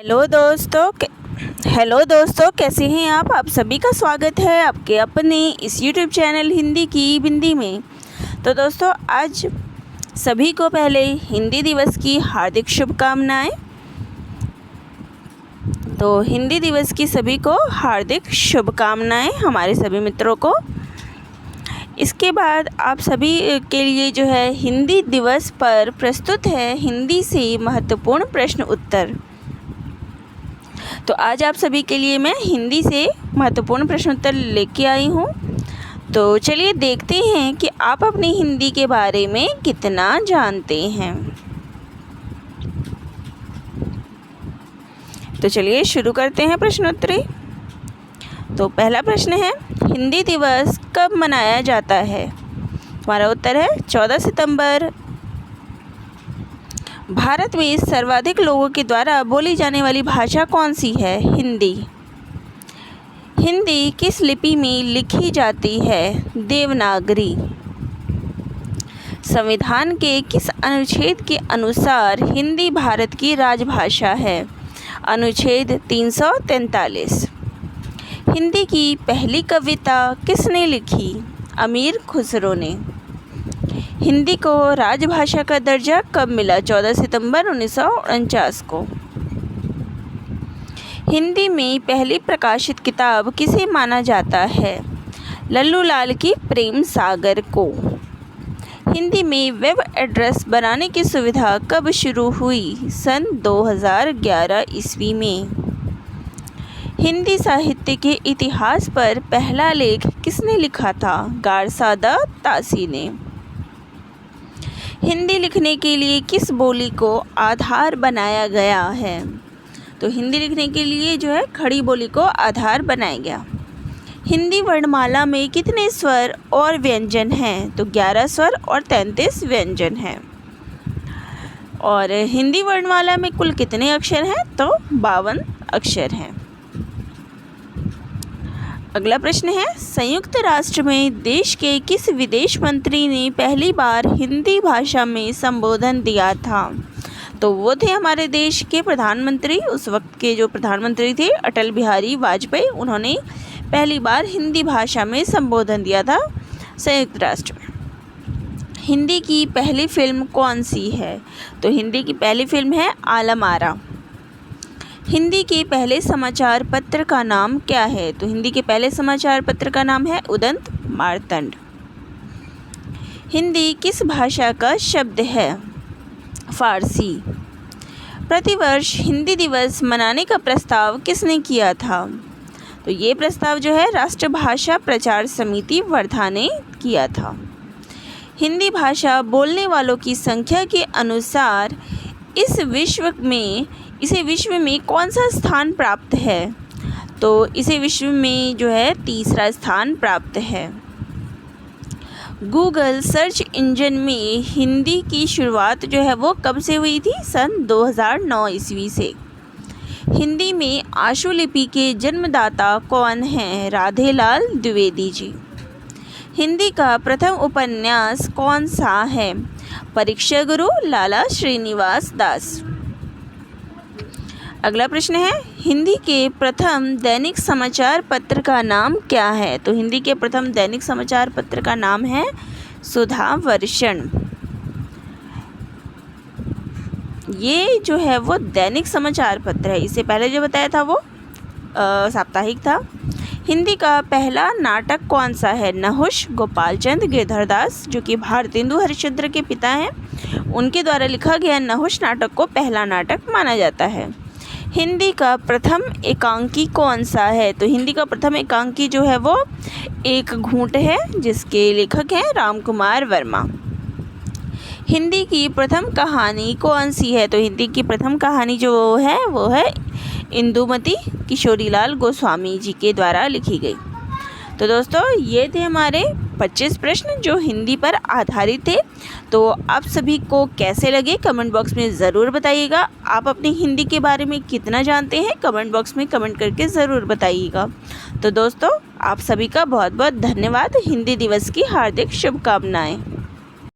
Hello दोस्तों, कैसे हैं आप सभी का स्वागत है आपके अपने इस यूट्यूब चैनल हिंदी की बिंदी में। तो दोस्तों, आज सभी को पहले हिंदी दिवस की हार्दिक शुभकामनाएं। तो हिंदी दिवस की सभी को हार्दिक शुभकामनाएं, हमारे सभी मित्रों को। इसके बाद आप सभी के लिए जो है हिंदी दिवस पर प्रस्तुत है हिंदी से महत्वपूर्ण प्रश्न उत्तर। तो आज आप सभी के लिए मैं हिंदी से महत्वपूर्ण प्रश्न उत्तर लेके आई हूँ। तो चलिए देखते हैं कि आप अपनी हिंदी के बारे में कितना जानते हैं। तो चलिए शुरू करते हैं प्रश्नोत्तरी। तो पहला प्रश्न है, हिंदी दिवस कब मनाया जाता है? हमारा उत्तर है 14 सितंबर। भारत में सर्वाधिक लोगों के द्वारा बोली जाने वाली भाषा कौन सी है? हिंदी। हिंदी किस लिपि में लिखी जाती है? देवनागरी। संविधान के किस अनुच्छेद के अनुसार हिंदी भारत की राजभाषा है? अनुच्छेद 343। हिंदी की पहली कविता किसने लिखी? अमीर खुसरो ने। हिंदी को राजभाषा का दर्जा कब मिला? 14 सितंबर 1949 को। हिंदी में पहली प्रकाशित किताब किसे माना जाता है? लल्लू लाल की प्रेम सागर को। हिंदी में वेब एड्रेस बनाने की सुविधा कब शुरू हुई? सन 2011 ईस्वी में। हिंदी साहित्य के इतिहास पर पहला लेख किसने लिखा था? गारसादा तासी ने। हिंदी लिखने के लिए किस बोली को आधार बनाया गया है? तो हिंदी लिखने के लिए जो है खड़ी बोली को आधार बनाया गया। हिंदी वर्णमाला में कितने स्वर और व्यंजन हैं? तो 11 स्वर और 33 व्यंजन हैं। और हिंदी वर्णमाला में कुल कितने अक्षर हैं? तो 52 अक्षर हैं। अगला प्रश्न है, संयुक्त राष्ट्र में देश के किस विदेश मंत्री ने पहली बार हिंदी भाषा में संबोधन दिया था? तो वो थे हमारे देश के प्रधानमंत्री, उस वक्त के जो प्रधानमंत्री थे अटल बिहारी वाजपेयी। उन्होंने पहली बार हिंदी भाषा में संबोधन दिया था संयुक्त राष्ट्र में। हिंदी की पहली फिल्म कौन सी है? तो हिंदी की पहली फिल्म है आलम आरा। हिंदी के पहले समाचार पत्र का नाम क्या है? तो हिंदी के पहले समाचार पत्र का नाम है उदंत मार्तंड। हिंदी किस भाषा का शब्द है? फारसी। प्रतिवर्ष हिंदी दिवस मनाने का प्रस्ताव किसने किया था? तो ये प्रस्ताव जो है राष्ट्रभाषा प्रचार समिति वर्धा ने किया था। हिंदी भाषा बोलने वालों की संख्या के अनुसार इसे विश्व में कौन सा स्थान प्राप्त है? तो इसे विश्व में जो है तीसरा स्थान प्राप्त है। गूगल सर्च इंजन में हिंदी की शुरुआत जो है वो कब से हुई थी? सन 2009 ईस्वी से। हिंदी में आशुलिपि के जन्मदाता कौन हैं? राधेलाल द्विवेदी जी। हिंदी का प्रथम उपन्यास कौन सा है? परीक्षा गुरु लाला श्रीनिवास दास। अगला प्रश्न है, हिंदी के प्रथम दैनिक समाचार पत्र का नाम क्या है? तो हिंदी के प्रथम दैनिक समाचार पत्र का नाम है सुधा वर्षण। ये जो है वो दैनिक समाचार पत्र है, इससे पहले जो बताया था वो साप्ताहिक था। हिंदी का पहला नाटक कौन सा है? नहुष गोपाल चंद गिरधरदास, जो कि भारतेंदु हरिश्चंद्र के पिता हैं, उनके द्वारा लिखा गया नहुष नाटक को पहला नाटक माना जाता है। हिंदी का प्रथम एकांकी कौन सा है? तो हिंदी का प्रथम एकांकी जो है वो एक घूंट है, जिसके लेखक हैं रामकुमार वर्मा। हिंदी की प्रथम कहानी कौन सी है? तो हिंदी की प्रथम कहानी जो है वो है इंदुमती, किशोरीलाल गोस्वामी जी के द्वारा लिखी गई। तो दोस्तों, ये थे हमारे 25 प्रश्न जो हिंदी पर आधारित थे। तो आप सभी को कैसे लगे कमेंट बॉक्स में ज़रूर बताइएगा। आप अपनी हिंदी के बारे में कितना जानते हैं कमेंट बॉक्स में कमेंट करके ज़रूर बताइएगा। तो दोस्तों, आप सभी का बहुत बहुत धन्यवाद। हिंदी दिवस की हार्दिक शुभकामनाएं।